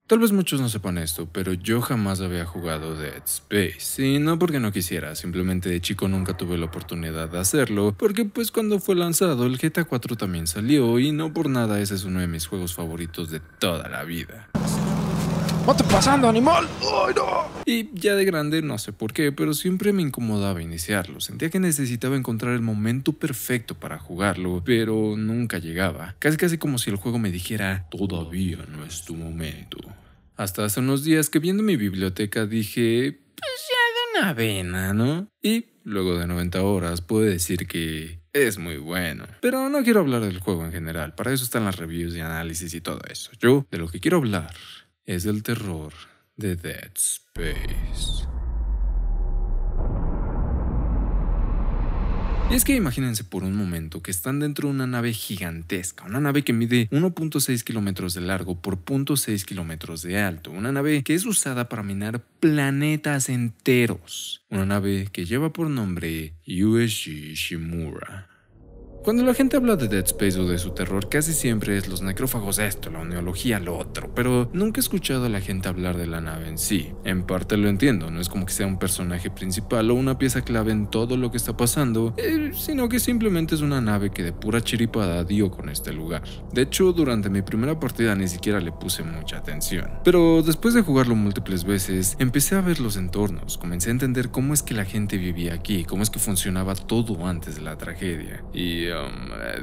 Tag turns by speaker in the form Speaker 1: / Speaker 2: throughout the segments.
Speaker 1: Tal vez muchos no sepan esto, pero yo jamás había jugado Dead Space. Y no porque no quisiera, simplemente de chico nunca tuve la oportunidad de hacerlo, porque pues cuando fue lanzado el GTA 4 también salió y no por nada ese es uno de mis juegos favoritos de toda la vida.
Speaker 2: ¿Qué está pasando, animal? ¡Ay, no!
Speaker 1: Y ya de grande, no sé por qué, pero siempre me incomodaba iniciarlo. Sentía que necesitaba encontrar el momento perfecto para jugarlo, pero nunca llegaba. Casi como si el juego me dijera, todavía no es tu momento. Hasta hace unos días que viendo mi biblioteca dije, pues ya de una vena, ¿no? Y luego de 90 horas puedo decir que es muy bueno. Pero no quiero hablar del juego en general, para eso están las reviews y análisis y todo eso. Yo de lo que quiero hablar es del terror de Dead Space. Y es que imagínense por un momento que están dentro de una nave gigantesca, una nave que mide 1.6 kilómetros de largo por 0.6 kilómetros de alto, una nave que es usada para minar planetas enteros, una nave que lleva por nombre USG Shimura. Cuando la gente habla de Dead Space o de su terror, casi siempre es los necrófagos esto, la neología lo otro, pero nunca he escuchado a la gente hablar de la nave en sí. En parte lo entiendo, no es como que sea un personaje principal o una pieza clave en todo lo que está pasando, sino que simplemente es una nave que de pura chiripada dio con este lugar. De hecho, durante mi primera partida ni siquiera le puse mucha atención. Pero después de jugarlo múltiples veces, empecé a ver los entornos, comencé a entender cómo es que la gente vivía aquí, cómo es que funcionaba todo antes de la tragedia. Y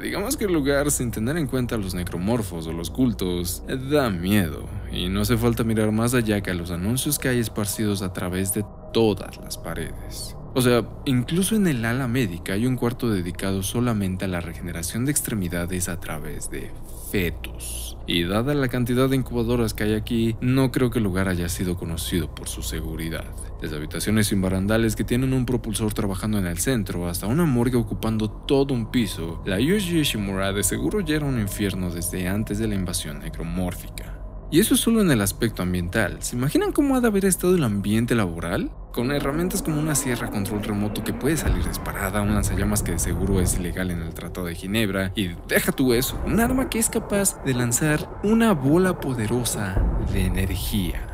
Speaker 1: digamos que el lugar, sin tener en cuenta los necromorfos o los cultos, da miedo. Y no hace falta mirar más allá que a los anuncios que hay esparcidos a través de todas las paredes. O sea, incluso en el ala médica hay un cuarto dedicado solamente a la regeneración de extremidades a través de fetos. Y dada la cantidad de incubadoras que hay aquí, no creo que el lugar haya sido conocido por su seguridad. Desde habitaciones sin barandales que tienen un propulsor trabajando en el centro, hasta una morgue ocupando todo un piso, la USG Shimura de seguro ya era un infierno desde antes de la invasión necromórfica. Y eso es solo en el aspecto ambiental. ¿Se imaginan cómo ha de haber estado el ambiente laboral? Con herramientas como una sierra a control remoto que puede salir disparada, un lanzallamas que de seguro es ilegal en el Tratado de Ginebra, y deja tú eso, un arma que es capaz de lanzar una bola poderosa de energía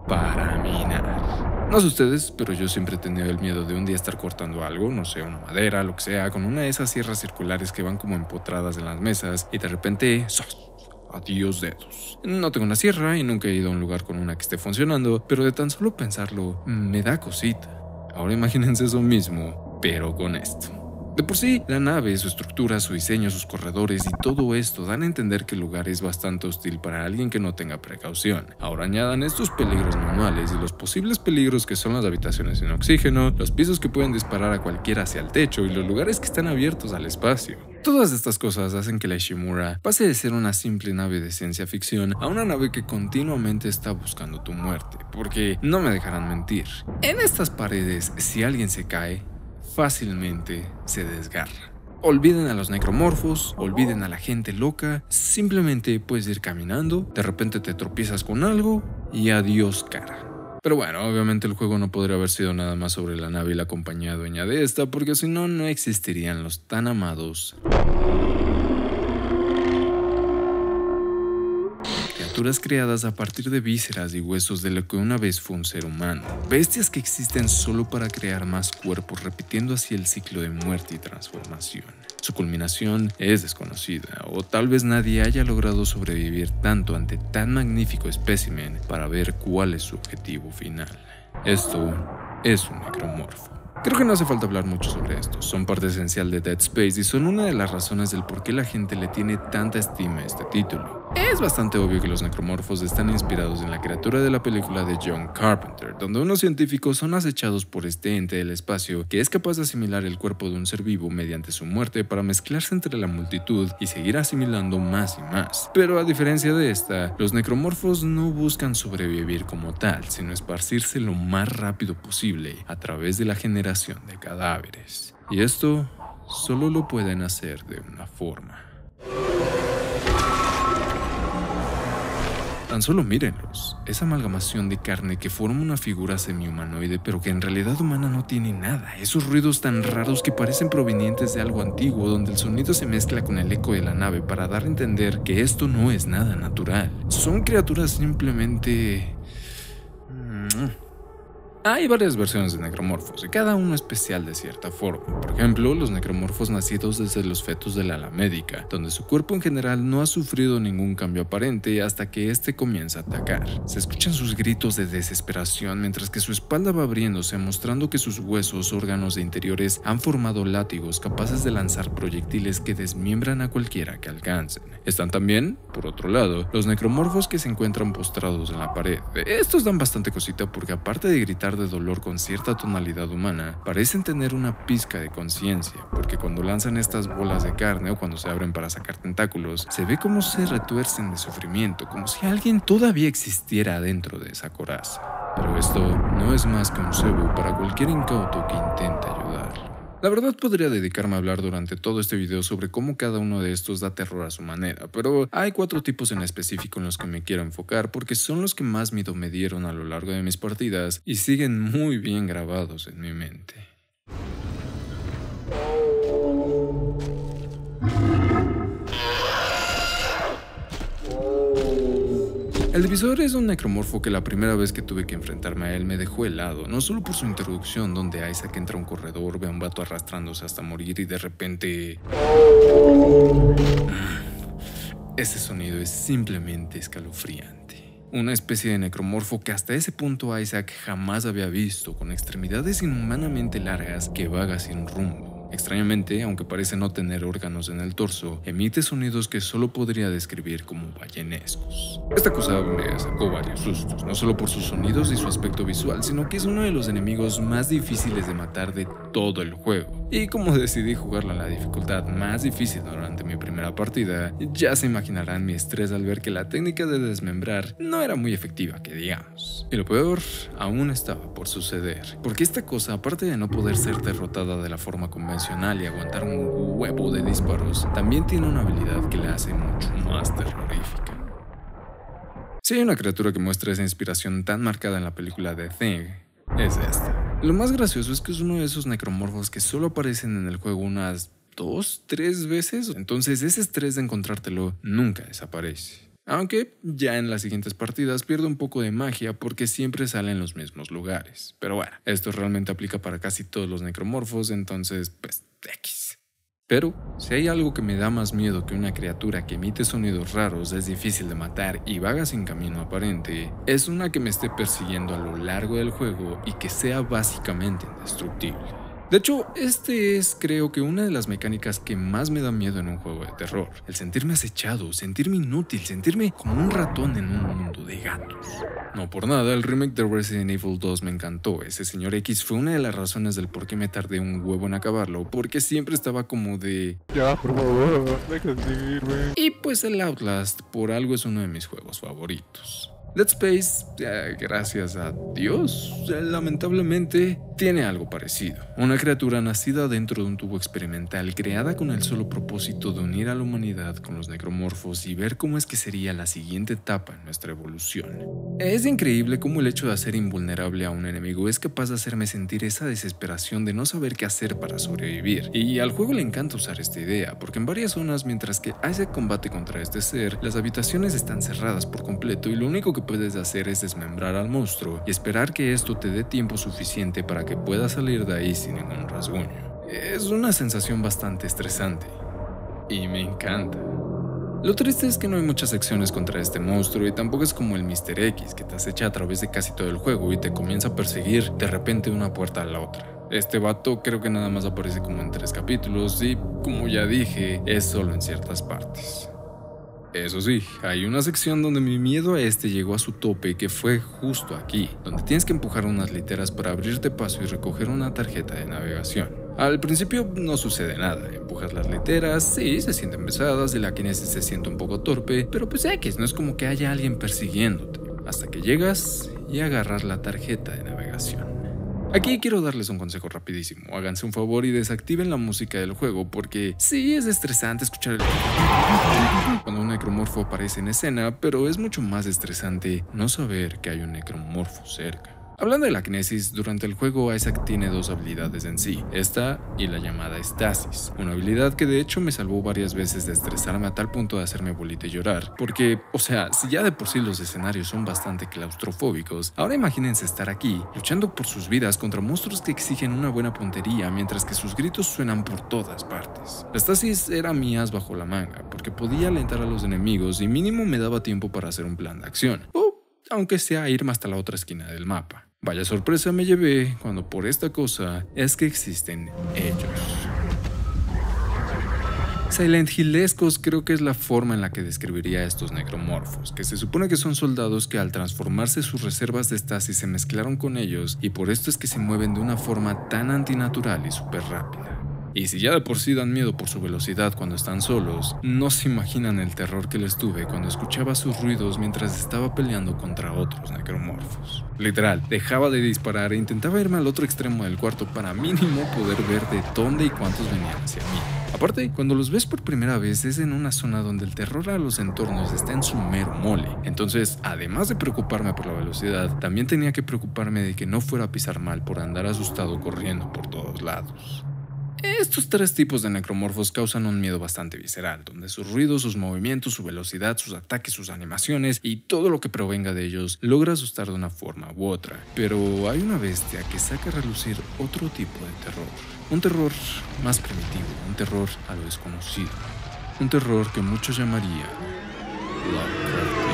Speaker 1: para minar. No sé ustedes, pero yo siempre he tenido el miedo de un día estar cortando algo, no sé, una madera, lo que sea, con una de esas sierras circulares que van como empotradas en las mesas, y de repente ¡sos! Adiós dedos. No tengo una sierra y nunca he ido a un lugar con una que esté funcionando, pero de tan solo pensarlo, me da cosita. Ahora imagínense eso mismo, pero con esto. De por sí, la nave, su estructura, su diseño, sus corredores y todo esto dan a entender que el lugar es bastante hostil para alguien que no tenga precaución. Ahora añadan estos peligros manuales y los posibles peligros que son las habitaciones sin oxígeno, los pisos que pueden disparar a cualquiera hacia el techo y los lugares que están abiertos al espacio. Todas estas cosas hacen que la Shimura pase de ser una simple nave de ciencia ficción a una nave que continuamente está buscando tu muerte, porque no me dejarán mentir. En estas paredes, si alguien se cae, fácilmente se desgarra. Olviden a los necromorfos, olviden a la gente loca, simplemente puedes ir caminando, de repente te tropiezas con algo y adiós cara. Pero bueno, obviamente el juego no podría haber sido nada más sobre la nave y la compañía dueña de esta, porque si no, no existirían los tan amados criaturas creadas a partir de vísceras y huesos de lo que una vez fue un ser humano. Bestias que existen solo para crear más cuerpos, repitiendo así el ciclo de muerte y transformación. Su culminación es desconocida, o tal vez nadie haya logrado sobrevivir tanto ante tan magnífico espécimen para ver cuál es su objetivo final. Esto es un necromorfo. Creo que no hace falta hablar mucho sobre esto, son parte esencial de Dead Space y son una de las razones del por qué la gente le tiene tanta estima a este título. Es bastante obvio que los necromorfos están inspirados en la criatura de la película de John Carpenter, donde unos científicos son acechados por este ente del espacio que es capaz de asimilar el cuerpo de un ser vivo mediante su muerte para mezclarse entre la multitud y seguir asimilando más y más. Pero a diferencia de esta, los necromorfos no buscan sobrevivir como tal, sino esparcirse lo más rápido posible a través de la generación de cadáveres. Y esto solo lo pueden hacer de una forma: Tan solo mírenlos, esa amalgamación de carne que forma una figura semi-humanoide pero que en realidad humana no tiene nada. Esos ruidos tan raros que parecen provenientes de algo antiguo donde el sonido se mezcla con el eco de la nave para dar a entender que esto no es nada natural. Son criaturas simplemente... Hay varias versiones de necromorfos y cada uno especial de cierta forma. Por ejemplo, los necromorfos nacidos desde los fetos del ala médica, donde su cuerpo en general no ha sufrido ningún cambio aparente hasta que éste comienza a atacar. Se escuchan sus gritos de desesperación mientras que su espalda va abriéndose, mostrando que sus huesos, órganos e interiores han formado látigos capaces de lanzar proyectiles que desmiembran a cualquiera que alcancen. Están también, por otro lado, los necromorfos que se encuentran postrados en la pared. Estos dan bastante cosita porque aparte de gritar de dolor con cierta tonalidad humana, parecen tener una pizca de conciencia, porque cuando lanzan estas bolas de carne o cuando se abren para sacar tentáculos, se ve como se retuercen de sufrimiento, como si alguien todavía existiera dentro de esa coraza. Pero esto no es más que un cebo para cualquier incauto que intente ayudarlo. La verdad podría dedicarme a hablar durante todo este video sobre cómo cada uno de estos da terror a su manera, pero hay 4 tipos en específico en los que me quiero enfocar porque son los que más miedo me dieron a lo largo de mis partidas y siguen muy bien grabados en mi mente. El divisor es un necromorfo que la primera vez que tuve que enfrentarme a él me dejó helado, no solo por su introducción donde Isaac entra a un corredor, ve a un vato arrastrándose hasta morir y de repente... Ese sonido es simplemente escalofriante. Una especie de necromorfo que hasta ese punto Isaac jamás había visto, con extremidades inhumanamente largas que vaga sin rumbo. Extrañamente, aunque parece no tener órganos en el torso, emite sonidos que solo podría describir como ballenescos. Esta cosa me sacó varios sustos, no solo por sus sonidos y su aspecto visual, sino que es uno de los enemigos más difíciles de matar de todo el juego. Y como decidí jugarla en la dificultad más difícil durante mi primera partida, ya se imaginarán mi estrés al ver que la técnica de desmembrar no era muy efectiva, que digamos. Y lo peor aún estaba por suceder, porque esta cosa, aparte de no poder ser derrotada de la forma convencional y aguantar un huevo de disparos, también tiene una habilidad que la hace mucho más terrorífica. Si hay una criatura que muestra esa inspiración tan marcada en la película The Thing, es esta. Lo más gracioso es que es uno de esos necromorfos que solo aparecen en el juego unas 2-3 veces, entonces ese estrés de encontrártelo nunca desaparece. Aunque ya en las siguientes partidas pierde un poco de magia porque siempre sale en los mismos lugares. Pero bueno, esto realmente aplica para casi todos los necromorfos, entonces pues X. Pero si hay algo que me da más miedo que una criatura que emite sonidos raros, es difícil de matar y vaga sin camino aparente, es una que me esté persiguiendo a lo largo del juego y que sea básicamente indestructible. De hecho, este es, creo que, una de las mecánicas que más me da miedo en un juego de terror. El sentirme acechado, sentirme inútil, sentirme como un ratón en un mundo de gatos. No por nada, el remake de Resident Evil 2 me encantó. Ese señor X fue una de las razones del por qué me tardé un huevo en acabarlo, porque siempre estaba como de...
Speaker 2: Ya, por favor, deja de seguirme.
Speaker 1: Y pues el Outlast, por algo, es uno de mis juegos favoritos. Dead Space, gracias a Dios, lamentablemente, tiene algo parecido. Una criatura nacida dentro de un tubo experimental creada con el solo propósito de unir a la humanidad con los necromorfos y ver cómo es que sería la siguiente etapa en nuestra evolución. Es increíble cómo el hecho de hacer invulnerable a un enemigo es capaz de hacerme sentir esa desesperación de no saber qué hacer para sobrevivir. Y al juego le encanta usar esta idea, porque en varias zonas, mientras que Isaac combate contra este ser, las habitaciones están cerradas por completo y lo único que puedes hacer es desmembrar al monstruo y esperar que esto te dé tiempo suficiente para que puedas salir de ahí sin ningún rasguño. Es una sensación bastante estresante y me encanta. Lo triste es que no hay muchas secciones contra este monstruo y tampoco es como el Mr. X que te acecha a través de casi todo el juego y te comienza a perseguir de repente de una puerta a la otra. Este vato creo que nada más aparece como en 3 capítulos y, como ya dije, es solo en ciertas partes. Eso sí, hay una sección donde mi miedo a este llegó a su tope, que fue justo aquí, donde tienes que empujar unas literas para abrirte paso y recoger una tarjeta de navegación. Al principio no sucede nada, empujas las literas, sí, se sienten pesadas y la kinesis se siente un poco torpe, pero pues X, no es como que haya alguien persiguiéndote, hasta que llegas y agarras la tarjeta de navegación. Aquí quiero darles un consejo rapidísimo. Háganse un favor y desactiven la música del juego porque sí es estresante escuchar el cuando un necromorfo aparece en escena, pero es mucho más estresante no saber que hay un necromorfo cerca. Hablando de la Kinesis, durante el juego Isaac tiene dos habilidades en sí, esta y la llamada Estasis, una habilidad que de hecho me salvó varias veces de estresarme a tal punto de hacerme bolita y llorar, porque, si ya de por sí los escenarios son bastante claustrofóbicos, ahora imagínense estar aquí, luchando por sus vidas contra monstruos que exigen una buena puntería mientras que sus gritos suenan por todas partes. La Estasis era mi as bajo la manga, porque podía alentar a los enemigos y mínimo me daba tiempo para hacer un plan de acción, aunque sea irme hasta la otra esquina del mapa. Vaya sorpresa me llevé cuando por esta cosa es que existen ellos. Silent Hillescos creo que es la forma en la que describiría a estos necromorfos, que se supone que son soldados que al transformarse sus reservas de estasis se mezclaron con ellos y por esto es que se mueven de una forma tan antinatural y súper rápida. Y si ya de por sí dan miedo por su velocidad cuando están solos, no se imaginan el terror que les tuve cuando escuchaba sus ruidos mientras estaba peleando contra otros necromorfos. Literal, dejaba de disparar e intentaba irme al otro extremo del cuarto para mínimo poder ver de dónde y cuántos venían hacia mí. Aparte, cuando los ves por primera vez es en una zona donde el terror a los entornos está en su mero mole. Entonces, además de preocuparme por la velocidad, también tenía que preocuparme de que no fuera a pisar mal por andar asustado corriendo por todos lados. Estos tres tipos de necromorfos causan un miedo bastante visceral, donde sus ruidos, sus movimientos, su velocidad, sus ataques, sus animaciones y todo lo que provenga de ellos logra asustar de una forma u otra. Pero hay una bestia que saca a relucir otro tipo de terror. Un terror más primitivo, un terror a lo desconocido. Un terror que muchos llamarían Lovecraftiano.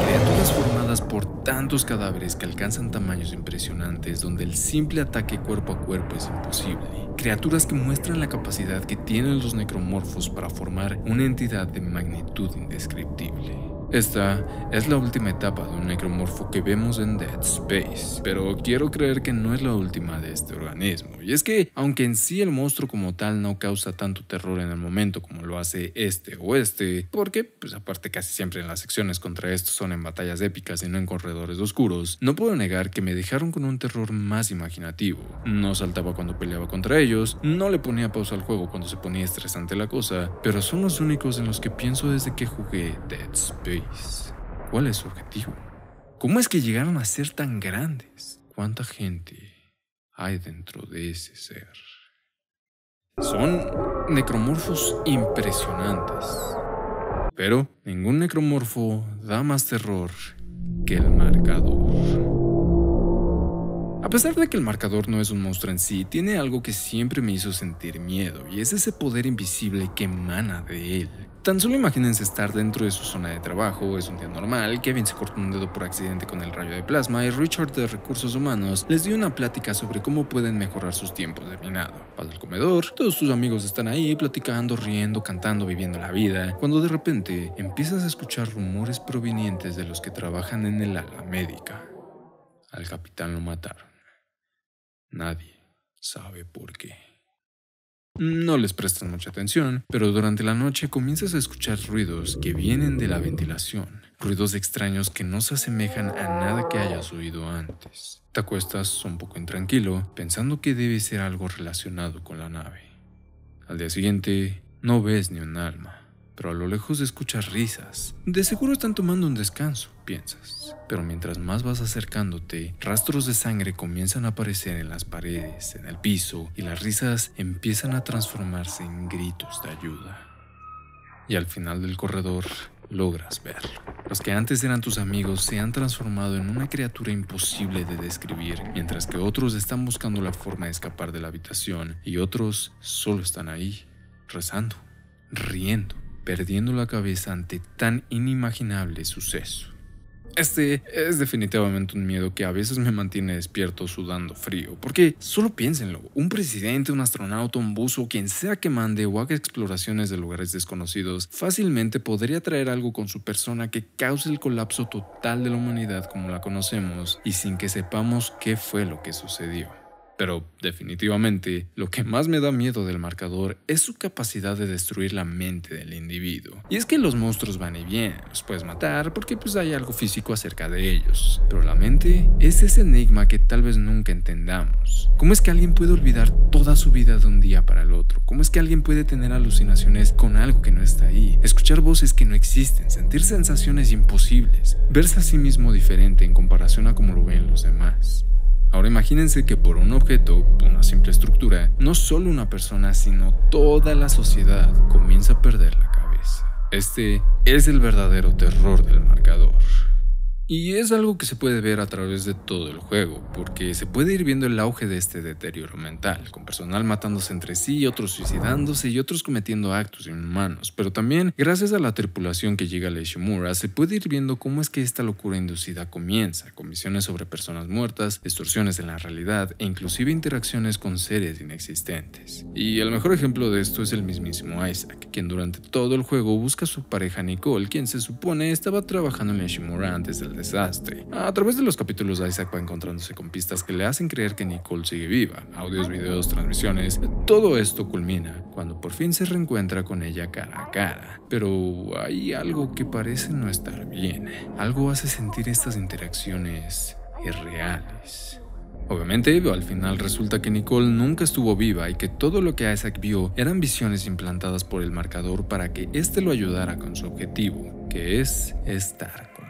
Speaker 1: Criaturas formadas por tantos cadáveres que alcanzan tamaños impresionantes donde el simple ataque cuerpo a cuerpo es imposible. Criaturas que muestran la capacidad que tienen los necromorfos para formar una entidad de magnitud indescriptible. Esta es la última etapa de un necromorfo que vemos en Dead Space, pero quiero creer que no es la última de este organismo. Y es que, aunque en sí el monstruo como tal no causa tanto terror en el momento como lo hace este o este, porque, aparte casi siempre en las secciones contra estos son en batallas épicas y no en corredores oscuros, no puedo negar que me dejaron con un terror más imaginativo. No saltaba cuando peleaba contra ellos, no le ponía pausa al juego cuando se ponía estresante la cosa, pero son los únicos en los que pienso desde que jugué Dead Space. ¿Cuál es su objetivo? ¿Cómo es que llegaron a ser tan grandes? ¿Cuánta gente hay dentro de ese ser? Son necromorfos impresionantes, pero ningún necromorfo da más terror que el marcador. A pesar de que el marcador no es un monstruo en sí, tiene algo que siempre me hizo sentir miedo, y es ese poder invisible que emana de él. Tan solo imagínense estar dentro de su zona de trabajo, es un día normal, Kevin se cortó un dedo por accidente con el rayo de plasma y Richard de Recursos Humanos les dio una plática sobre cómo pueden mejorar sus tiempos de minado. Vas al comedor, todos tus amigos están ahí platicando, riendo, cantando, viviendo la vida, cuando de repente empiezas a escuchar rumores provenientes de los que trabajan en el ala médica. Al capitán lo mataron. Nadie sabe por qué. No les prestan mucha atención, pero durante la noche comienzas a escuchar ruidos que vienen de la ventilación, ruidos extraños que no se asemejan a nada que hayas oído antes. Te acuestas un poco intranquilo, pensando que debe ser algo relacionado con la nave. Al día siguiente, no ves ni un alma, pero a lo lejos escuchas risas. De seguro están tomando un descanso, piensas. Pero mientras más vas acercándote, rastros de sangre comienzan a aparecer en las paredes, en el piso, y las risas empiezan a transformarse en gritos de ayuda. Y al final del corredor, logras verlo. Los que antes eran tus amigos se han transformado en una criatura imposible de describir, mientras que otros están buscando la forma de escapar de la habitación y otros solo están ahí, rezando, riendo, perdiendo la cabeza ante tan inimaginable suceso. Este es definitivamente un miedo que a veces me mantiene despierto sudando frío, porque solo piénsenlo, un presidente, un astronauta, un buzo, quien sea que mande o haga exploraciones de lugares desconocidos, fácilmente podría traer algo con su persona que cause el colapso total de la humanidad como la conocemos y sin que sepamos qué fue lo que sucedió. Pero definitivamente, lo que más me da miedo del marcador es su capacidad de destruir la mente del individuo. Y es que los monstruos van y vienen, los puedes matar porque pues hay algo físico acerca de ellos. Pero la mente es ese enigma que tal vez nunca entendamos. ¿Cómo es que alguien puede olvidar toda su vida de un día para el otro? ¿Cómo es que alguien puede tener alucinaciones con algo que no está ahí? Escuchar voces que no existen, sentir sensaciones imposibles, verse a sí mismo diferente en comparación a cómo lo ven los demás. Ahora imagínense que por un objeto, una simple estructura, no solo una persona, sino toda la sociedad comienza a perder la cabeza. Este es el verdadero terror del marcador. Y es algo que se puede ver a través de todo el juego, porque se puede ir viendo el auge de este deterioro mental, con personal matándose entre sí, otros suicidándose y otros cometiendo actos inhumanos. Pero también, gracias a la tripulación que llega a la Ishimura, se puede ir viendo cómo es que esta locura inducida comienza, con visiones sobre personas muertas, distorsiones en la realidad e inclusive interacciones con seres inexistentes. Y el mejor ejemplo de esto es el mismísimo Isaac, quien durante todo el juego busca a su pareja Nicole, quien se supone estaba trabajando en la Ishimura antes del desastre. A través de los capítulos, Isaac va encontrándose con pistas que le hacen creer que Nicole sigue viva, audios, videos, transmisiones. Todo esto culmina cuando por fin se reencuentra con ella cara a cara. Pero hay algo que parece no estar bien. Algo hace sentir estas interacciones irreales. Obviamente, al final resulta que Nicole nunca estuvo viva y que todo lo que Isaac vio eran visiones implantadas por el marcador para que éste lo ayudara con su objetivo, que es estar completo.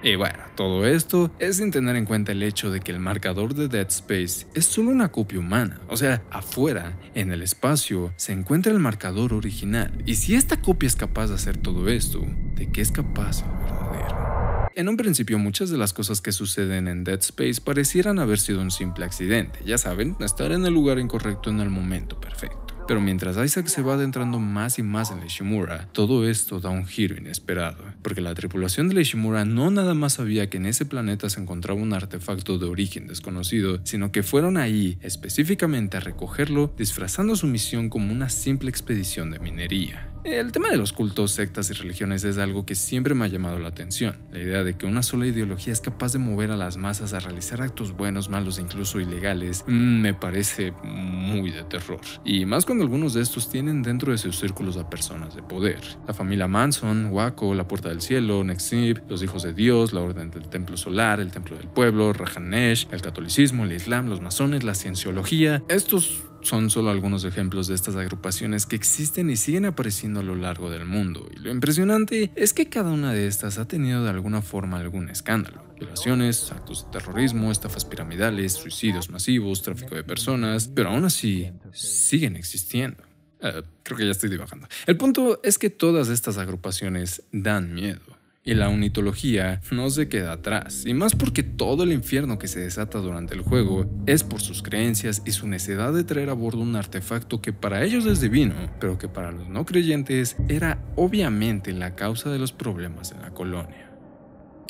Speaker 1: Y bueno, todo esto es sin tener en cuenta el hecho de que el marcador de Dead Space es solo una copia humana. O sea, afuera, en el espacio, se encuentra el marcador original. Y si esta copia es capaz de hacer todo esto, ¿de qué es capaz el verdadero? En un principio, muchas de las cosas que suceden en Dead Space parecieran haber sido un simple accidente. Ya saben, estar en el lugar incorrecto en el momento perfecto. Pero mientras Isaac se va adentrando más y más en la Ishimura, todo esto da un giro inesperado, porque la tripulación de la Ishimura no nada más sabía que en ese planeta se encontraba un artefacto de origen desconocido, sino que fueron ahí específicamente a recogerlo, disfrazando su misión como una simple expedición de minería. El tema de los cultos, sectas y religiones es algo que siempre me ha llamado la atención. La idea de que una sola ideología es capaz de mover a las masas a realizar actos buenos, malos e incluso ilegales, me parece muy de terror. Y más cuando algunos de estos tienen dentro de sus círculos a personas de poder. La familia Manson, Waco, la Puerta del Cielo, Nexib, los Hijos de Dios, la Orden del Templo Solar, el Templo del Pueblo, Rajanesh, el catolicismo, el islam, los masones, la cienciología. Estos son solo algunos ejemplos de estas agrupaciones que existen y siguen apareciendo a lo largo del mundo, y lo impresionante es que cada una de estas ha tenido de alguna forma algún escándalo. Violaciones, actos de terrorismo, estafas piramidales, suicidios masivos, tráfico de personas, pero aún así siguen existiendo. Creo que ya estoy divagando. El punto es que todas estas agrupaciones dan miedo. Y la unitología no se queda atrás, y más porque todo el infierno que se desata durante el juego es por sus creencias y su necesidad de traer a bordo un artefacto que para ellos es divino, pero que para los no creyentes era obviamente la causa de los problemas en la colonia.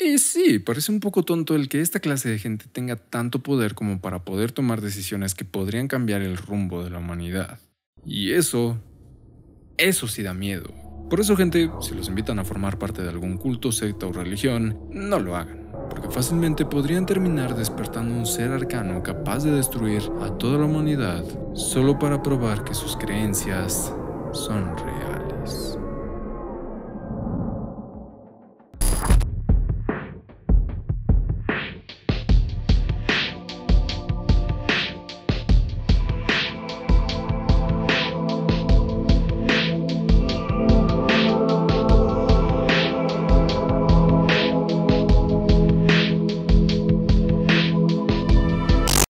Speaker 1: Y sí, parece un poco tonto el que esta clase de gente tenga tanto poder como para poder tomar decisiones que podrían cambiar el rumbo de la humanidad. Y eso sí da miedo. Por eso, gente, si los invitan a formar parte de algún culto, secta o religión, no lo hagan, porque fácilmente podrían terminar despertando un ser arcano capaz de destruir a toda la humanidad solo para probar que sus creencias son reales.